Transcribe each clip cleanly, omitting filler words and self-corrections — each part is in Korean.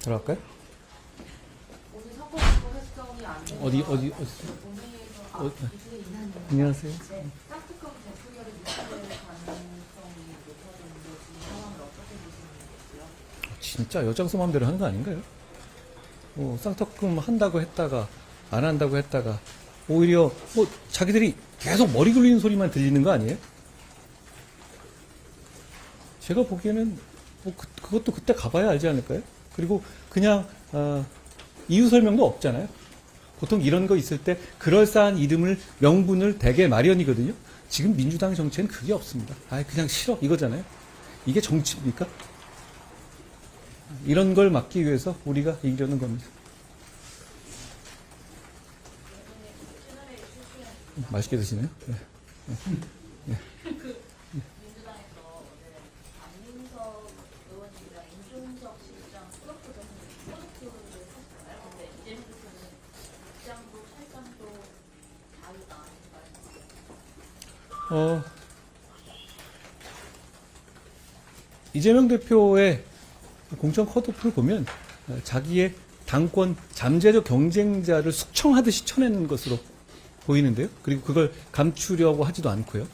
들어갈까요? 오늘 선거운동 획정이 안 돼서 어디? 안녕하세요. 네, 쌍특검 대표결이 무산될 가능성이 높아졌는데 지금 상황을 어떻게 보시는 거고요? 진짜 여장수 마음대로 하는 거 아닌가요? 쌍특검 한다고 했다가 안 한다고 했다가 오히려 자기들이 계속 머리 굴리는 소리만 들리는 거 아니에요? 제가 보기에는 그것도 그때 가봐야 알지 않을까요? 그리고 그냥 이유 설명도 없잖아요. 보통 이런 거 있을 때 그럴싸한 이름을 명분을 대개 마련이거든요. 지금 민주당 정치에는 그게 없습니다. 그냥 싫어 이거잖아요. 이게 정치입니까? 이런 걸 막기 위해서 우리가 이기려는 겁니다. 맛있게 드시네요. 네. 민주당에서 어제 안민석 의원님이랑 임종석 실장 프로포즈를 했잖아요. 근데 이재명 대표는 입장도 탈당도 자유다. 이재명 대표의 공천 컷오프를 보면 자기의 당권 잠재적 경쟁자를 숙청하듯이 쳐내는 것으로 보이는데요. 그리고 그걸 감추려고 하지도 않고요.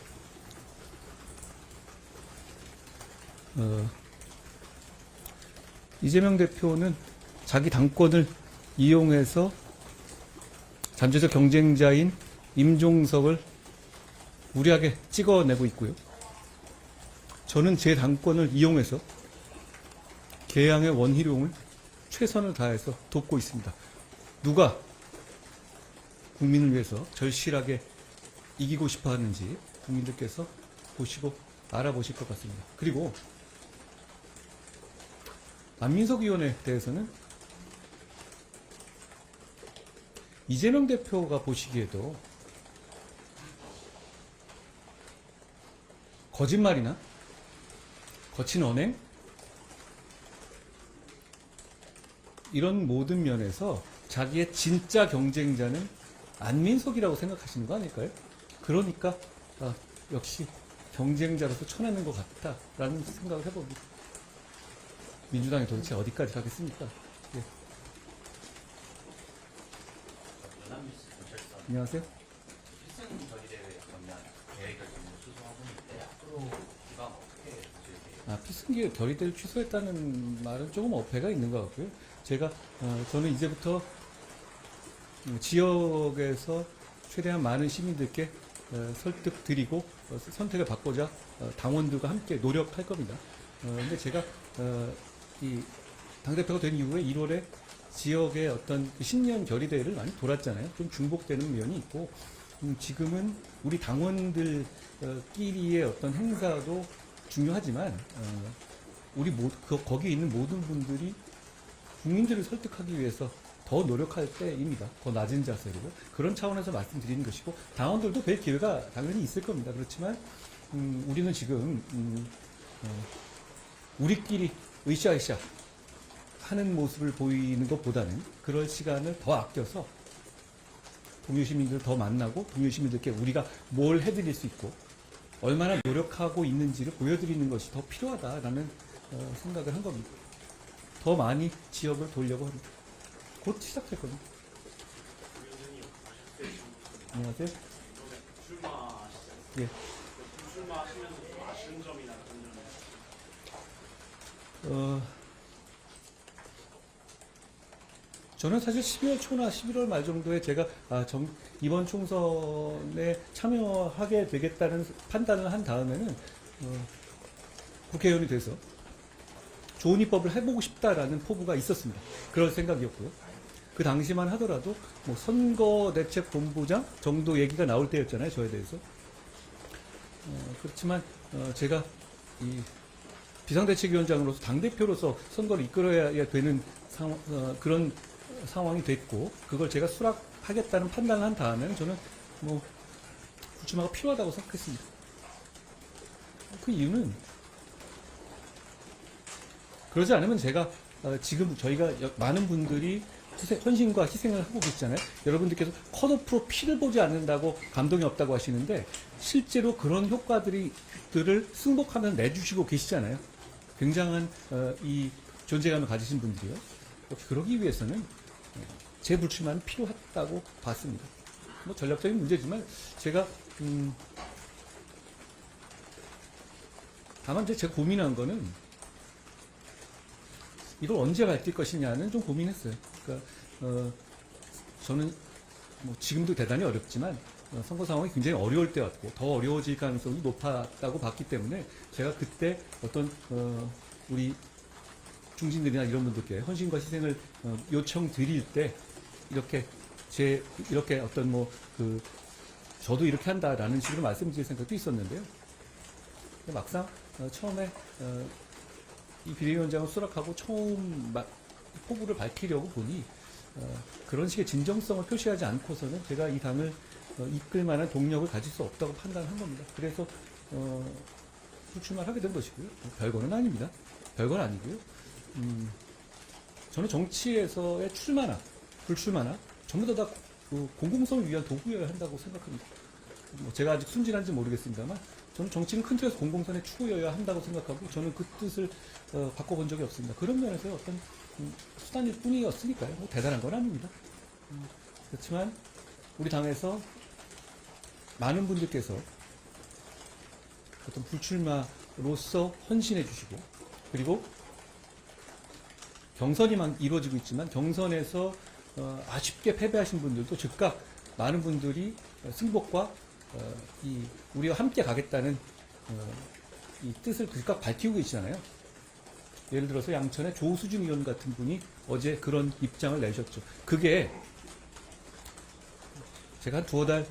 이재명 대표는 자기 당권을 이용해서 잠재적 경쟁자인 임종석을 무리하게 찍어내고 있고요. 저는 제 당권을 이용해서 개항의 원희룡을 최선을 다해서 돕고 있습니다. 누가 국민을 위해서 절실하게 이기고 싶어 하는지 국민들께서 보시고 알아보실 것 같습니다. 그리고 안민석 의원에 대해서는 이재명 대표가 보시기에도 거짓말이나 거친 언행 이런 모든 면에서 자기의 진짜 경쟁자는 안민석이라고 생각하시는 거 아닐까요? 그러니까 역시 경쟁자로서 쳐내는 것 같다라는 생각을 해봅니다. 민주당이 도대체 어디까지 가겠습니까? 예. 안녕하세요. 필승 결의대를 취소했다는 말은 조금 어폐가 있는 것 같고요. 저는 이제부터 지역에서 최대한 많은 시민들께 설득드리고 선택을 받고자 당원들과 함께 노력할 겁니다. 근데 제가 이 당대표가 된 이후에 1월에 지역의 어떤 신년 결의대회를 많이 돌았잖아요. 좀 중복되는 면이 있고 지금은 우리 당원들끼리의 어떤 행사도 중요하지만 우리 거기에 있는 모든 분들이 국민들을 설득하기 위해서 더 노력할 때입니다. 더 낮은 자세로. 그런 차원에서 말씀드리는 것이고 당원들도 뵐 기회가 당연히 있을 겁니다. 그렇지만 우리는 지금 우리끼리 으쌰으쌰 하는 모습을 보이는 것보다는 그럴 시간을 더 아껴서 동료 시민들을 더 만나고 동료 시민들께 우리가 뭘 해드릴 수 있고 얼마나 노력하고 있는지를 보여드리는 것이 더 필요하다라는 생각을 한 겁니다. 더 많이 지역을 돌려고 합니다. 곧 시작할 겁니다. 안녕하세요. 출마하시잖아요. 예. 출마하시면서 좀 아쉬운 점이나 그런 점은? 저는 사실 12월 초나 11월 말 정도에 제가 이번 총선에 참여하게 되겠다는 판단을 한 다음에는 국회의원이 돼서 좋은 입법을 해보고 싶다라는 포부가 있었습니다. 그럴 생각이었고요. 그 당시만 하더라도 선거대책본부장 정도 얘기가 나올 때였잖아요. 저에 대해서. 그렇지만 제가 이 비상대책위원장으로서 당대표로서 선거를 이끌어야 되는 그런 상황이 됐고 그걸 제가 수락하겠다는 판단을 한 다음에는 저는 불출마가 필요하다고 생각했습니다. 그 이유는 그러지 않으면 제가 지금 저희가 많은 분들이 헌신과 희생을 하고 계시잖아요. 여러분들께서 컷오프로 피를 보지 않는다고 감동이 없다고 하시는데 실제로 그런 효과들을 승복하면서 내주시고 계시잖아요. 굉장한 이 존재감을 가지신 분들이요. 그러기 위해서는 재불출마는 필요하다고 봤습니다. 뭐 전략적인 문제지만 제가 다만 이제 제가 고민한 거는 이걸 언제 밝힐 것이냐는 좀 고민했어요. 그러니까 저는 뭐 지금도 대단히 어렵지만 선거 상황이 굉장히 어려울 때였고 더 어려워질 가능성이 높았다고 봤기 때문에 제가 그때 어떤 우리 중진들이나 이런 분들께 헌신과 희생을 요청드릴 때 이렇게 어떤 저도 이렇게 한다라는 식으로 말씀드릴 생각도 있었는데요. 막상 처음에 이 비대위원장을 수락하고 처음 포부를 밝히려고 보니 그런 식의 진정성을 표시하지 않고서는 제가 이 당을 이끌 만한 동력을 가질 수 없다고 판단한 겁니다. 그래서 출마를 하게 된 것이고요. 별거는 아닙니다. 별건 아니고요. 저는 정치에서의 출마나 불출마나 전부 다 공공성을 위한 도구여야 한다고 생각합니다. 제가 아직 순진한지 모르겠습니다만 저는 정치는 큰 틀에서 공공선의 추구여야 한다고 생각하고 저는 그 뜻을 바꿔본 적이 없습니다. 그런 면에서 어떤 수단일 뿐이었으니까요. 뭐 대단한 건 아닙니다. 그렇지만 우리 당에서 많은 분들께서 어떤 불출마로서 헌신해 주시고 그리고 경선이 이루어지고 있지만 경선에서 아쉽게 패배하신 분들도 즉각 많은 분들이 승복과 우리와 함께 가겠다는 이 뜻을 즉각 밝히고 계시잖아요. 예를 들어서 양천의 조수진 의원 같은 분이 어제 그런 입장을 내셨죠. 그게 제가 한 두어 달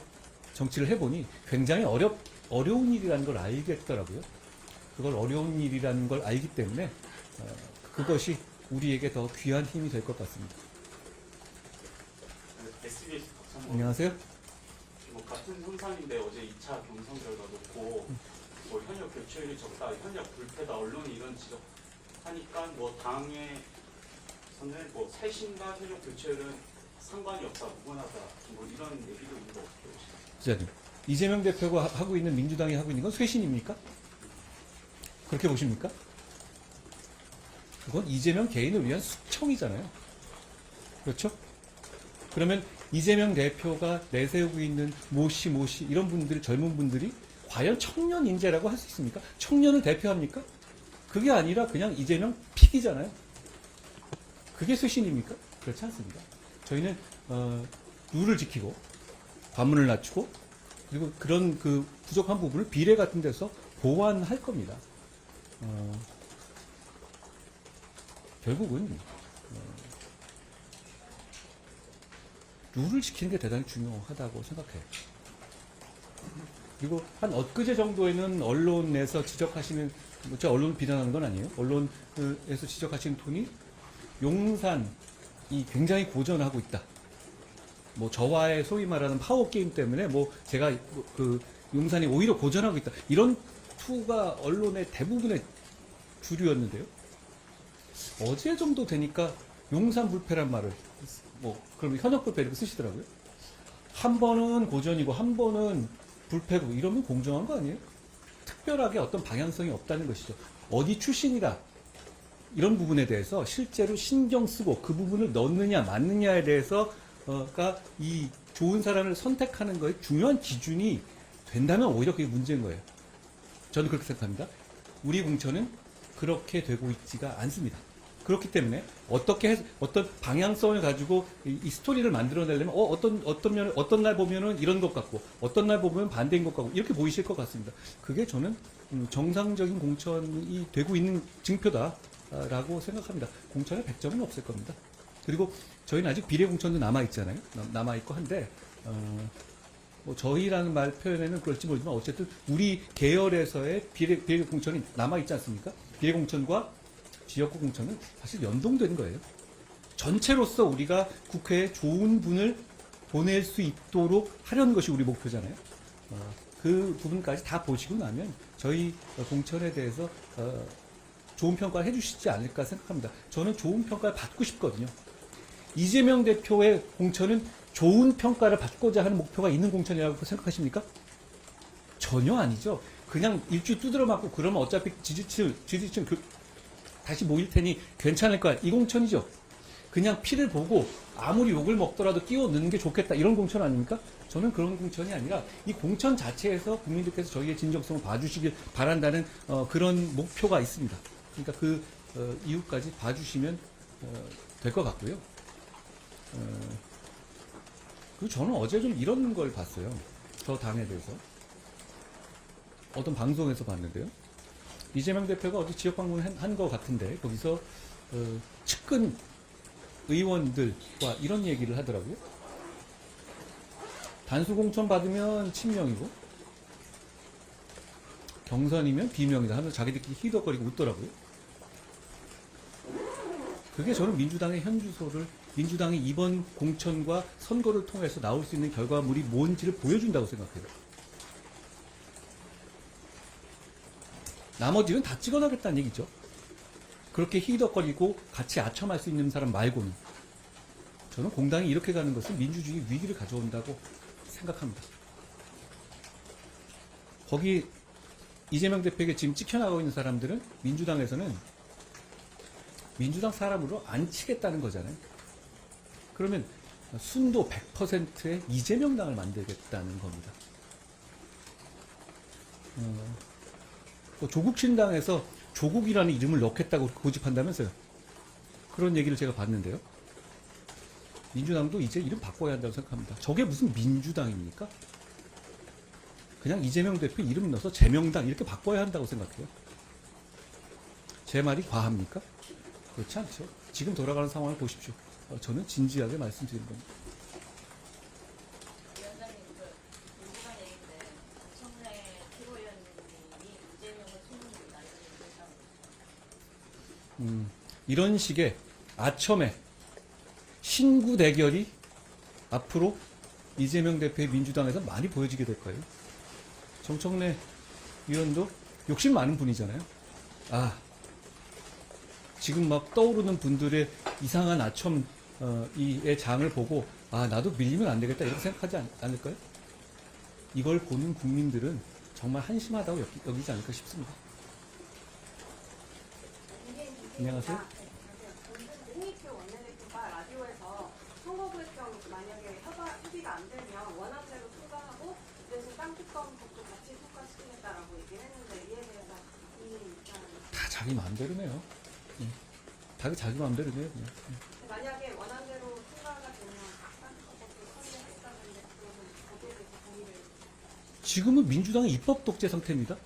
정치를 해보니 굉장히 어려운 일이라는 걸 알겠더라고요. 그걸 어려운 일이라는 걸 알기 때문에 그것이 우리에게 더 귀한 힘이 될 것 같습니다. SBS 박찬호. 안녕하세요. 뭐 같은 현상인데 어제 2차 경선 결과 놓고 뭐 현역 교체율이 적다, 현역 불패다, 언론이 이런 지적하니까 뭐 당의 선생 뭐 쇄신과 현역 교체율은 상관이 없다, 무관하다, 뭐 이런 얘기도 있는데 어떻게 보시나요? 기자님, 이재명 대표가 하고 있는 민주당이 하고 있는 건 쇄신입니까? 그렇게 보십니까? 그건 이재명 개인을 위한 숙청이잖아요. 그렇죠? 그러면 이재명 대표가 내세우고 있는 모씨 이런 분들, 젊은 분들이 과연 청년 인재라고 할 수 있습니까? 청년을 대표합니까? 그게 아니라 그냥 이재명 픽이잖아요. 그게 쇄신입니까? 그렇지 않습니다. 저희는 룰을 지키고 관문을 낮추고 그리고 그런 그 부족한 부분을 비례 같은 데서 보완할 겁니다. 결국은 룰을 지키는 게 대단히 중요하다고 생각해요. 그리고 한 엊그제 정도에는 언론에서 지적하시는, 제가 언론을 비난하는 건 아니에요. 언론에서 지적하시는 톤이 용산이 굉장히 고전하고 있다. 뭐 저와의 소위 말하는 파워 게임 때문에 뭐 제가 그 용산이 오히려 고전하고 있다. 이런 투가 언론의 대부분의 주류였는데요. 어제 정도 되니까 용산 불패란 말을 그럼 현역 불패 이렇게 쓰시더라고요. 한 번은 고전이고 한 번은 불패고 이러면 공정한 거 아니에요? 특별하게 어떤 방향성이 없다는 것이죠. 어디 출신이다 이런 부분에 대해서 실제로 신경 쓰고 그 부분을 넣느냐 맞느냐에 대해서가 이 좋은 사람을 선택하는 거에 중요한 기준이 된다면 오히려 그게 문제인 거예요. 저는 그렇게 생각합니다. 우리 공천은 그렇게 되고 있지가 않습니다. 그렇기 때문에 어떤 방향성을 가지고 이 스토리를 만들어내려면 어떤 날 보면은 이런 것 같고 어떤 날 보면 반대인 것 같고 이렇게 보이실 것 같습니다. 그게 저는 정상적인 공천이 되고 있는 징표다라고 생각합니다. 공천에 100점은 없을 겁니다. 그리고 저희는 아직 비례 공천도 남아 있잖아요. 남아 있고 한데 뭐 저희라는 말 표현에는 그럴지 모르지만 어쨌든 우리 계열에서의 비례 공천이 남아 있지 않습니까? 비례 공천과 지역구 공천은 사실 연동된 거예요. 전체로서 우리가 국회에 좋은 분을 보낼 수 있도록 하려는 것이 우리 목표잖아요. 그 부분까지 다 보시고 나면 저희 공천에 대해서 좋은 평가를 해주시지 않을까 생각합니다. 저는 좋은 평가를 받고 싶거든요. 이재명 대표의 공천은 좋은 평가를 받고자 하는 목표가 있는 공천이라고 생각하십니까? 전혀 아니죠. 그냥 일주일 두드려 맞고 그러면 어차피 지지층 다시 모일 테니 괜찮을 거야. 이 공천이죠. 그냥 피를 보고 아무리 욕을 먹더라도 끼워 넣는 게 좋겠다. 이런 공천 아닙니까? 저는 그런 공천이 아니라 이 공천 자체에서 국민들께서 저희의 진정성을 봐주시길 바란다는 그런 목표가 있습니다. 그러니까 그 이유까지 봐주시면 될 것 같고요. 그리고 저는 어제 좀 이런 걸 봤어요. 저 당에 대해서. 어떤 방송에서 봤는데요. 이재명 대표가 어디 지역 방문을 한 것 같은데 거기서 측근 의원들과 이런 얘기를 하더라고요. 단수 공천 받으면 친명이고 경선이면 비명이다 하면서 자기들끼리 희덕거리고 웃더라고요. 그게 저는 민주당의 현주소를 민주당이 이번 공천과 선거를 통해서 나올 수 있는 결과물이 뭔지를 보여준다고 생각해요. 나머지는 다 찍어나겠다는 얘기죠. 그렇게 희덕거리고 같이 아첨할 수 있는 사람 말고는. 저는 공당이 이렇게 가는 것은 민주주의 위기를 가져온다고 생각합니다. 거기 이재명 대표에게 지금 찍혀나가고 있는 사람들은 민주당에서는 민주당 사람으로 안 치겠다는 거잖아요. 그러면 순도 100%의 이재명 당을 만들겠다는 겁니다. 조국신당에서 조국이라는 이름을 넣겠다고 고집한다면서요. 그런 얘기를 제가 봤는데요. 민주당도 이제 이름 바꿔야 한다고 생각합니다. 저게 무슨 민주당입니까? 그냥 이재명 대표 이름 넣어서 재명당 이렇게 바꿔야 한다고 생각해요. 제 말이 과합니까? 그렇지 않죠. 지금 돌아가는 상황을 보십시오. 저는 진지하게 말씀드리는 겁니다. 위원장님, 민주당 얘기인데 청래 피고위원님이 이재명을 총무입니다. 이런 얘기를 이런 식의 아첨의 신구 대결이 앞으로 이재명 대표의 민주당에서 많이 보여지게 될 거예요. 정청래 위원도 욕심 많은 분이잖아요. 지금 막 떠오르는 분들의 이상한 아첨 이의 장을 보고 나도 밀리면 안 되겠다 이렇게 생각하지 않을까요? 이걸 보는 국민들은 정말 한심하다고 여기지 않을까 싶습니다. 안녕하세요. 홍익표 원내대표가 라디오에서 선거구 일정 만약에 협의가 안 되면 원안대로 통과하고 대신 땅특검법도 같이 통과시키겠다라고 얘기를 했는데 이에 대해서 국민 입장은 다 자기 마음대로네요. 자기 마음대로네요. 그냥. 만약에 원안대로 통과가 되면 땅특검법도 선택하겠다는데 그것은 거기에 대해서 동의를 지금은 민주당의 입법 독재 상태입니다.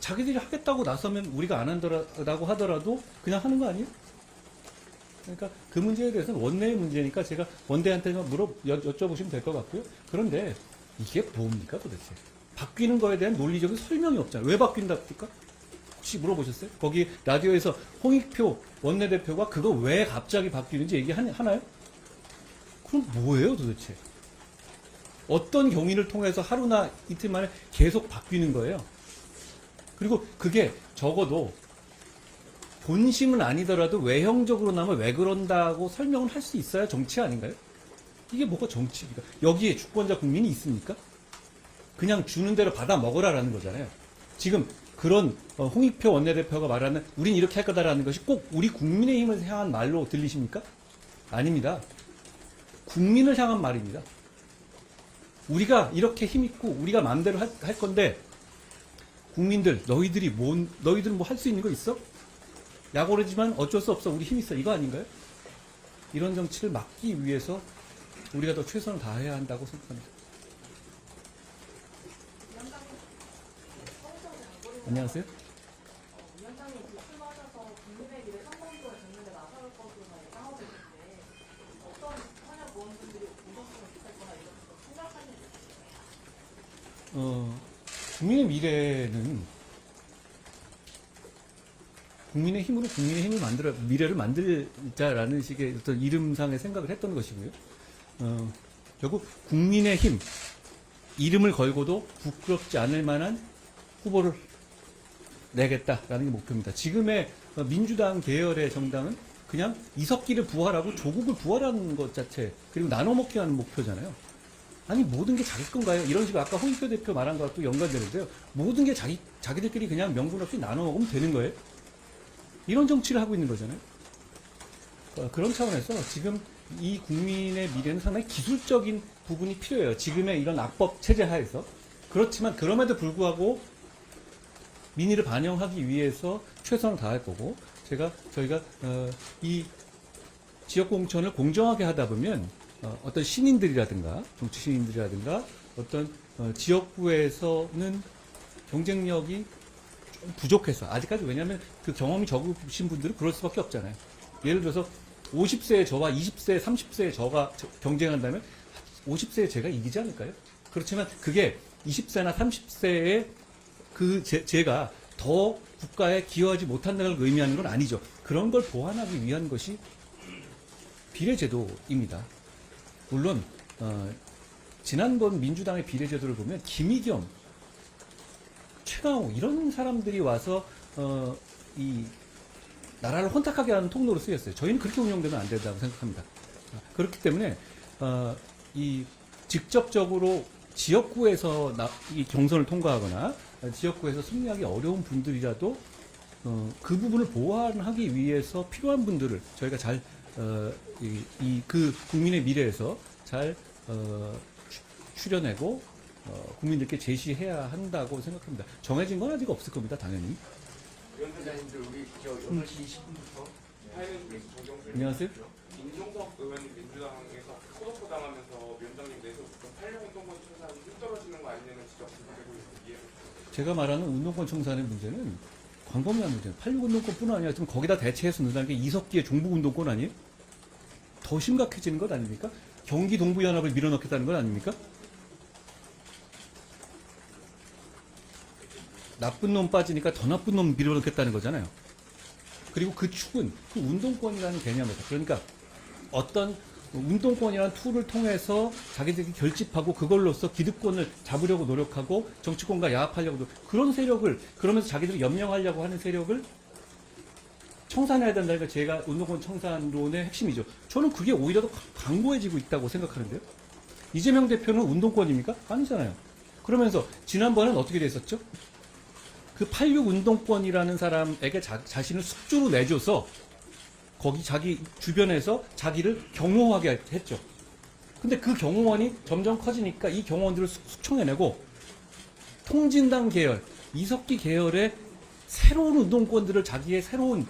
자기들이 하겠다고 나서면 우리가 안 한다고 하더라도 그냥 하는 거 아니에요? 그러니까 그 문제에 대해서는 원내의 문제니까 제가 원대한테만 여쭤보시면 될 것 같고요. 그런데 이게 뭡니까 도대체? 바뀌는 거에 대한 논리적인 설명이 없잖아요. 왜 바뀐답니까? 혹시 물어보셨어요? 거기 라디오에서 홍익표 원내대표가 그거 왜 갑자기 바뀌는지 얘기하나요? 그럼 뭐예요 도대체? 어떤 경위를 통해서 하루나 이틀 만에 계속 바뀌는 거예요? 그리고 그게 적어도 본심은 아니더라도 외형적으로나마 왜 그런다고 설명을 할 수 있어야 정치 아닌가요? 이게 뭐가 정치입니까? 여기에 주권자 국민이 있습니까? 그냥 주는 대로 받아 먹으라라는 거잖아요. 지금 그런 홍익표 원내대표가 말하는 우린 이렇게 할 거다라는 것이 꼭 우리 국민의힘을 향한 말로 들리십니까? 아닙니다. 국민을 향한 말입니다. 우리가 이렇게 힘있고 우리가 마음대로 할 건데 국민들 너희들은 뭐 할 수 있는 거 있어? 약오르지만 어쩔 수 없어 우리 힘 있어 이거 아닌가요? 이런 정치를 막기 위해서 우리가 더 최선을 다해야 한다고 생각합니다. 안녕하세요. 위원장님 출마하셔서 국민의 미래 선거운동을 걷는데 나설 것으로 예상하고 있는데 어떤 현역 의원분들이 우선순위를 할 거나 이런 거 생각하시는 게 있어요? 국민의 미래는 국민의 힘으로 국민의 힘을 미래를 만들자라는 식의 어떤 이름상의 생각을 했던 것이고요. 결국 국민의 힘 이름을 걸고도 부끄럽지 않을 만한 후보를 내겠다라는 게 목표입니다. 지금의 민주당 계열의 정당은 그냥 이석기를 부활하고 조국을 부활하는 것 자체 그리고 나눠먹기 하는 목표잖아요. 아니 모든 게 자기 건가요? 이런 식으로 아까 홍익표 대표 말한 것과 또 연관되는데요. 모든 게 자기들끼리 그냥 명분 없이 나눠 먹으면 되는 거예요? 이런 정치를 하고 있는 거잖아요. 그런 차원에서 지금 이 국민의 미래는 상당히 기술적인 부분이 필요해요. 지금의 이런 악법 체제 하에서. 그렇지만 그럼에도 불구하고 민의를 반영하기 위해서 최선을 다할 거고, 저희가 이 지역 공천을 공정하게 하다 보면 어떤 신인들이라든가 정치 신인들이라든가 어떤 지역구에서는 경쟁력이 좀 부족해서 아직까지, 왜냐하면 그 경험이 적으신 분들은 그럴 수밖에 없잖아요. 예를 들어서 50세의 저와 20세, 30세의 저가 경쟁한다면 50세의 제가 이기지 않을까요? 그렇지만 그게 20세나 30세의 제가 더 국가에 기여하지 못한다는 걸 의미하는 건 아니죠. 그런 걸 보완하기 위한 것이 비례제도입니다. 물론 지난번 민주당의 비례제도를 보면 김의겸, 최강욱 이런 사람들이 와서 이 나라를 혼탁하게 하는 통로로 쓰였어요. 저희는 그렇게 운영되면 안 된다고 생각합니다. 그렇기 때문에 이 직접적으로 지역구에서 이 경선을 통과하거나 지역구에서 승리하기 어려운 분들이라도 그 부분을 보완하기 위해서 필요한 분들을 저희가 잘 그 국민의 미래에서 잘 추려내고 국민들께 제시해야 한다고 생각합니다. 정해진 건 아직 없을 겁니다, 당연히. 위원장님들 우리 저 8시 20분부터 안녕하세요. 임종석 의원 민주당에서 소속보 당하면서 위원장님 내에서부터 86운동권 청산이 힘 떨어지는 거 아니냐는 지적이 되고 있기에 제가 말하는 운동권 청산의 문제는 광범위한 문제예요. 86운동권뿐 아니라 지금 거기다 대체해서 넣는 게 이석기의 종북운동권 아니에요? 더 심각해지는 것 아닙니까? 경기 동부연합을 밀어넣겠다는 것 아닙니까? 나쁜 놈 빠지니까 더 나쁜 놈 밀어넣겠다는 거잖아요. 그리고 그 축은 그 운동권이라는 개념이다. 그러니까 어떤 운동권이라는 툴을 통해서 자기들이 결집하고 그걸로써 기득권을 잡으려고 노력하고 정치권과 야합하려고 그런 세력을, 그러면서 자기들이 연명하려고 하는 세력을 청산해야 된다는 게 제가 운동권 청산론의 핵심이죠. 저는 그게 오히려 더 강고해지고 있다고 생각하는데요. 이재명 대표는 운동권입니까? 아니잖아요. 그러면서 지난번엔 어떻게 됐었죠? 그 86 운동권이라는 사람에게 자신을 숙주로 내줘서 거기 자기 주변에서 자기를 경호하게 했죠. 근데 그 경호원이 점점 커지니까 이 경호원들을 숙청해내고 통진당 계열, 이석기 계열의 새로운 운동권들을 자기의 새로운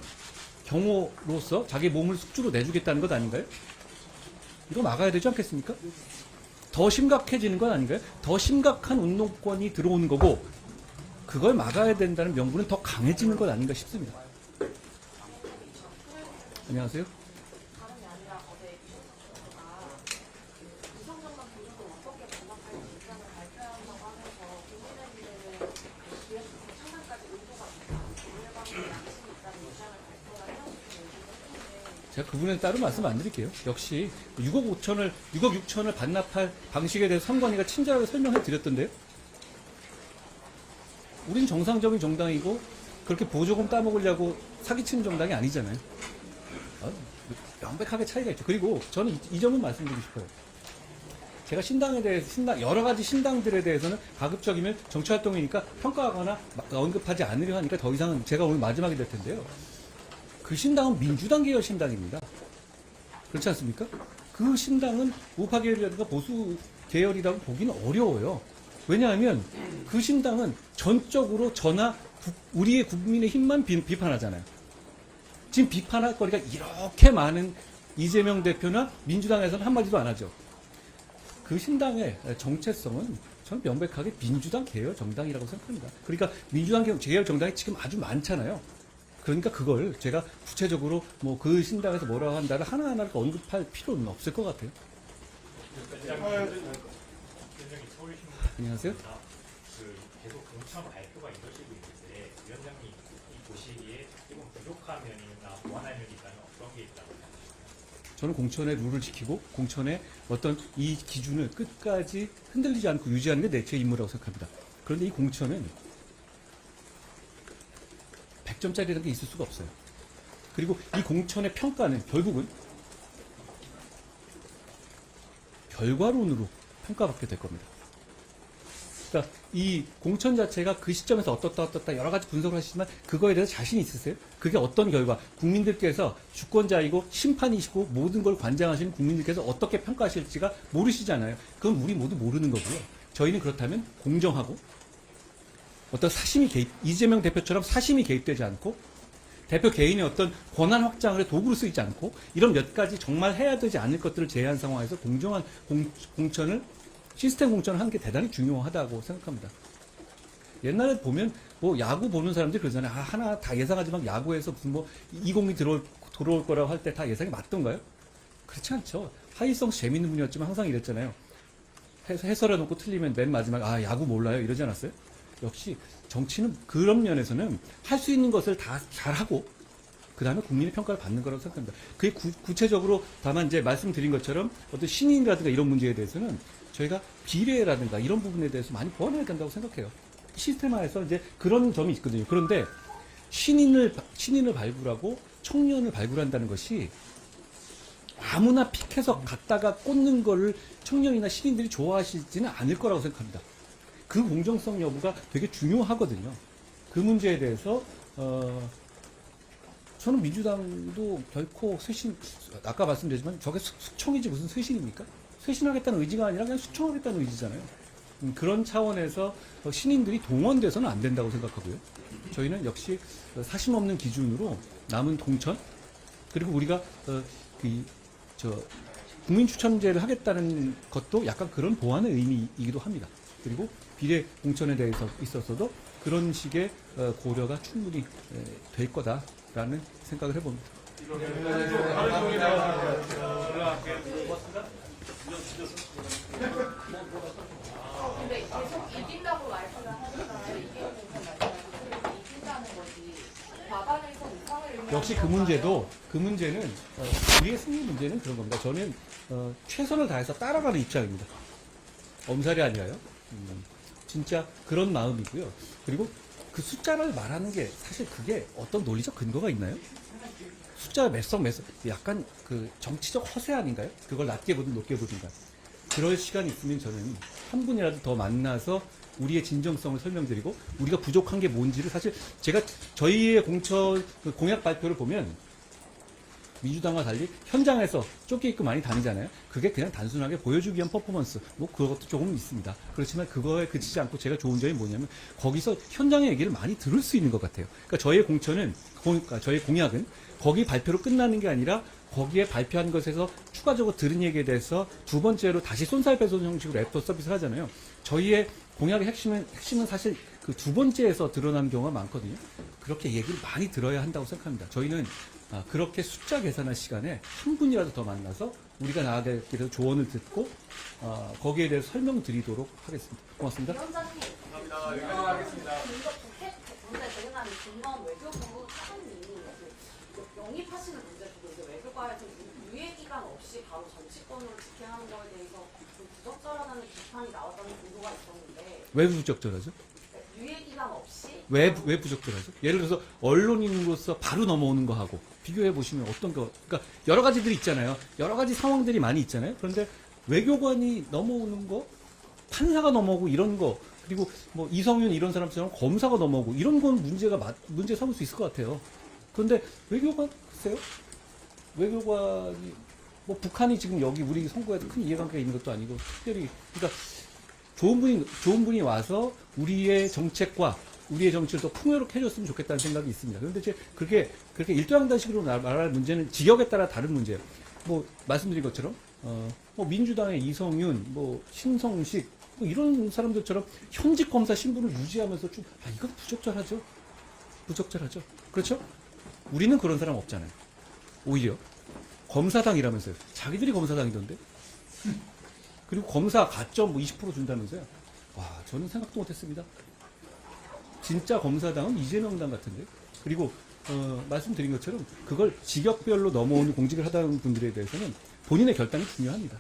경호로서 자기 몸을 숙주로 내주겠다는 것 아닌가요? 이거 막아야 되지 않겠습니까? 더 심각해지는 건 아닌가요? 더 심각한 운동권이 들어오는 거고 그걸 막아야 된다는 명분은 더 강해지는 것 아닌가 싶습니다. 안녕하세요. 다름이 아니라 어제 이준석 대표가 이성정당 조직을 어떻게 반박할지 입장을 발표해야 한다고 하면서 국민의 미래는 기획부터 청산까지 의도가 있다. 오늘밤에 양심이 있다는 입장을 발표를 해주셨는데 제가 그분에 따로 말씀 안 드릴게요. 역시 6억 6천을 반납할 방식에 대해서 선관위가 친절하게 설명해 드렸던데요. 우린 정상적인 정당이고 그렇게 보조금 따먹으려고 사기치는 정당이 아니잖아요. 명백하게 차이가 있죠. 그리고 저는 이 점은 말씀드리고 싶어요. 제가 신당에 대해서, 여러 가지 신당들에 대해서는 가급적이면 정치활동이니까 평가하거나 언급하지 않으려 하니까 더 이상은 제가 오늘 마지막이 될 텐데요. 그 신당은 민주당 계열 신당입니다. 그렇지 않습니까? 그 신당은 우파 계열이라든가 보수 계열이라고 보기는 어려워요. 왜냐하면 그 신당은 전적으로 우리의 국민의 힘만 비판하잖아요. 지금 비판할 거리가 이렇게 많은 이재명 대표나 민주당에서는 한마디도 안 하죠. 그 신당의 정체성은 저는 명백하게 민주당 계열 정당이라고 생각합니다. 그러니까 민주당 계열 정당이 지금 아주 많잖아요. 그러니까 그걸 제가 구체적으로 뭐 그 신당에서 뭐라고 한다를 하나하나를 언급할 필요는 없을 것 같아요. 안녕하세요. 그 계속 공천 발표가 이루어지고 있는데 위원장님 이 보시기에 조금 부족한 면이나 보완할 면이 있다면 어떤 게 있다고 생각하십니까? 저는 공천의 룰을 지키고 공천의 어떤 이 기준을 끝까지 흔들리지 않고 유지하는 게 제 임무라고 생각합니다. 그런데 이 공천은 100점짜리라는 게 있을 수가 없어요. 그리고 이 공천의 평가는 결국은 결과론으로 평가받게 될 겁니다. 그러니까 이 공천 자체가 그 시점에서 어떻다 여러 가지 분석을 하시지만 그거에 대해서 자신 있으세요? 그게 어떤 결과, 국민들께서 주권자이고 심판이시고 모든 걸 관장하시는 국민들께서 어떻게 평가하실지가 모르시잖아요. 그건 우리 모두 모르는 거고요. 저희는 그렇다면 공정하고 어떤 사심이 개입, 이재명 대표처럼 사심이 개입되지 않고 대표 개인의 어떤 권한 확장을 도구로 쓰이지 않고 이런 몇 가지 정말 해야 되지 않을 것들을 제외한 상황에서 공정한 공천을 시스템 공천을 하는 게 대단히 중요하다고 생각합니다. 옛날에 보면 뭐 야구 보는 사람들이 그러잖아요. 아, 하나 다 예상하지만 야구에서 무슨 뭐 20이 들어올 거라고 할 때 다 예상이 맞던가요? 그렇지 않죠. 하이성 재밌는 분이었지만 항상 이랬잖아요. 해설해놓고 틀리면 맨 마지막에 아 야구 몰라요 이러지 않았어요? 역시 정치는 그런 면에서는 할 수 있는 것을 다 잘하고 그 다음에 국민의 평가를 받는 거라고 생각합니다. 그게 구체적으로 다만 이제 말씀드린 것처럼 어떤 신인이라든가 이런 문제에 대해서는 저희가 비례라든가 이런 부분에 대해서 많이 보완해야 된다고 생각해요. 시스템화에서 이제 그런 점이 있거든요. 그런데 신인을 발굴하고 청년을 발굴한다는 것이 아무나 픽해서 갖다가 꽂는 거를 청년이나 시민들이 좋아하시지는 않을 거라고 생각합니다. 그 공정성 여부가 되게 중요하거든요. 그 문제에 대해서 저는 민주당도 결코 아까 말씀드렸지만 저게 수청이지 무슨 쇄신입니까? 쇄신하겠다는 의지가 아니라 그냥 수청하겠다는 의지잖아요. 그런 차원에서 신인들이 동원돼서는 안 된다고 생각하고요. 저희는 역시 사심 없는 기준으로 남은 공천 그리고 우리가 국민 추천제를 하겠다는 것도 약간 그런 보완의 의미이기도 합니다. 그리고 비례 공천에 대해서 있어서도 그런 식의 고려가 충분히 될 거다라는 생각을 해봅니다. 근데 계속 이긴다고 말씀을 하니까 이기는 말씀을 이긴다는 거지. 과반에서 이상을 의미하는 역시 그 문제는 우리의 승리 문제는 그런 겁니다. 저는 최선을 다해서 따라가는 입장입니다. 엄살이 아니라요. 진짜 그런 마음이고요. 그리고 그 숫자를 말하는 게 사실 그게 어떤 논리적 근거가 있나요? 숫자 몇 석 약간 그 정치적 허세 아닌가요? 그걸 낮게 보든 높게 보든가. 그럴 시간이 있으면 저는 한 분이라도 더 만나서 우리의 진정성을 설명드리고 우리가 부족한 게 뭔지를 사실 제가 저희의 공약 발표를 보면 민주당과 달리 현장에서 쫓겨있고 많이 다니잖아요. 그게 그냥 단순하게 보여주기 위한 퍼포먼스 뭐 그것도 조금 있습니다. 그렇지만 그거에 그치지 않고 제가 좋은 점이 뭐냐면 거기서 현장의 얘기를 많이 들을 수 있는 것 같아요. 그러니까 저의 공약은 거기 발표로 끝나는 게 아니라 거기에 발표한 것에서 추가적으로 들은 얘기에 대해서 두 번째로 다시 쏜살배송 형식으로 애프터 서비스를 하잖아요. 저희의 공약의 핵심은 사실 그 두 번째에서 드러나는 경우가 많거든요. 그렇게 얘기를 많이 들어야 한다고 생각합니다. 저희는 그렇게 숫자 계산할 시간에 한 분이라도 더 만나서 우리가 나아가기 위해서 조언을 듣고 거기에 대해서 설명드리도록 하겠습니다. 고맙습니다. 위원장님, 감사합니다. 여기까지 하겠습니다. 문제 대응하는 김건 외교부 차관님이 영입하시는 문제 두고 이제 외교과에 좀 유예 기간 없이 바로 정치권으로 직행하는 거에 대해서 좀 부적절하다는 비판이 나왔다는 보도가 있었는데 왜 부적절하죠? 유예 기간 없이 왜 부적절하죠? 예를 들어서 언론인으로서 바로 넘어오는 거 하고 비교해 보시면 어떤 거, 그러니까 여러 가지들이 있잖아요. 여러 가지 상황들이 많이 있잖아요. 그런데 외교관이 넘어오는 거, 판사가 넘어오고 이런 거, 그리고 뭐 이성윤 이런 사람처럼 검사가 넘어오고 이런 건 문제 삼을 수 있을 것 같아요. 그런데 외교관 글쎄요. 외교관이 뭐 북한이 지금 여기 우리 선거에도 큰 이해관계가 있는 것도 아니고 특별히 그러니까 좋은 분이 와서 우리의 정책과 우리의 정치를 더 풍요롭게 해줬으면 좋겠다는 생각이 있습니다. 그런데 이제 그렇게 일도양단식으로 말할 문제는 지역에 따라 다른 문제예요. 뭐 말씀드린 것처럼 뭐 민주당의 이성윤, 뭐 신성식 뭐 이런 사람들처럼 현직 검사 신분을 유지하면서 좀 이건 부적절하죠. 그렇죠? 우리는 그런 사람 없잖아요. 오히려 검사당이라면서요. 자기들이 검사당이던데. 그리고 검사 가점 뭐 20% 준다면서요. 와, 저는 생각도 못했습니다. 진짜 검사당은 이재명 당 같은데. 그리고 말씀드린 것처럼 그걸 직역별로 넘어오는 공직을 하다는 분들에 대해서는 본인의 결단이 중요합니다.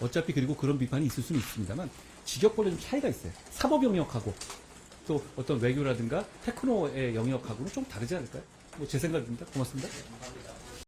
어차피 그리고 그런 비판이 있을 수는 있습니다만 직역별로 좀 차이가 있어요. 사법 영역하고 또 어떤 외교라든가 테크노의 영역하고는 좀 다르지 않을까요? 뭐 제 생각입니다. 고맙습니다.